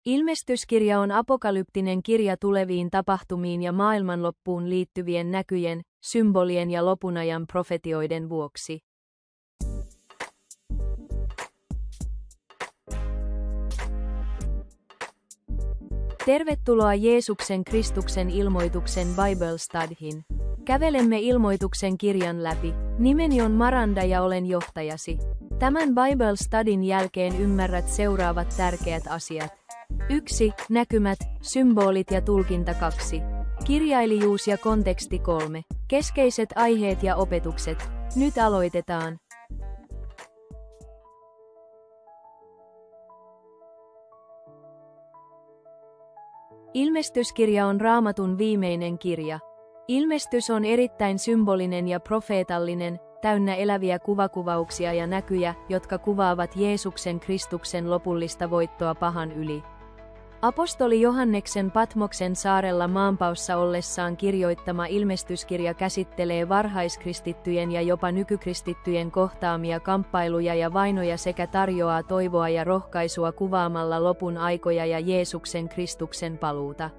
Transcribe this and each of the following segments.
Ilmestyskirja on apokalyptinen kirja tuleviin tapahtumiin ja maailmanloppuun liittyvien näkyjen, symbolien ja lopunajan profetioiden vuoksi. Tervetuloa Jeesuksen Kristuksen ilmoituksen Bible Studyin. Kävelemme ilmoituksen kirjan läpi. Nimeni on Maranda ja olen johtajasi. Tämän Bible Studyn jälkeen ymmärrät seuraavat tärkeät asiat. 1. Näkymät, symbolit ja tulkinta 2. Kirjailijuus ja konteksti 3. Keskeiset aiheet ja opetukset. Nyt aloitetaan. Ilmestyskirja on Raamatun viimeinen kirja. Ilmestys on erittäin symbolinen ja profeetallinen, täynnä eläviä kuvakuvauksia ja näkyjä, jotka kuvaavat Jeesuksen Kristuksen lopullista voittoa pahan yli. Apostoli Johanneksen Patmoksen saarella maanpaossa ollessaan kirjoittama ilmestyskirja käsittelee varhaiskristittyjen ja jopa nykykristittyjen kohtaamia kamppailuja ja vainoja sekä tarjoaa toivoa ja rohkaisua kuvaamalla lopun aikoja ja Jeesuksen Kristuksen paluuta.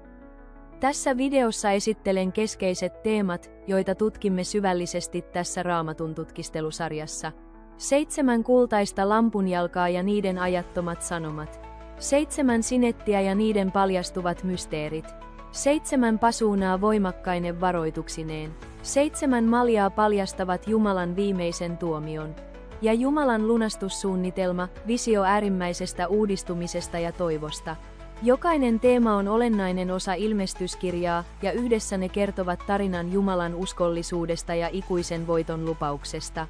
Tässä videossa esittelen keskeiset teemat, joita tutkimme syvällisesti tässä Raamatun tutkistelusarjassa. 7 kultaista lampunjalkaa ja niiden ajattomat sanomat. 7 sinettiä ja niiden paljastuvat mysteerit. 7 pasuunaa voimakkaine varoituksineen. 7 maljaa paljastavat Jumalan viimeisen tuomion. Ja Jumalan lunastussuunnitelma, visio äärimmäisestä uudistumisesta ja toivosta. Jokainen teema on olennainen osa ilmestyskirjaa, ja yhdessä ne kertovat tarinan Jumalan uskollisuudesta ja ikuisen voiton lupauksesta.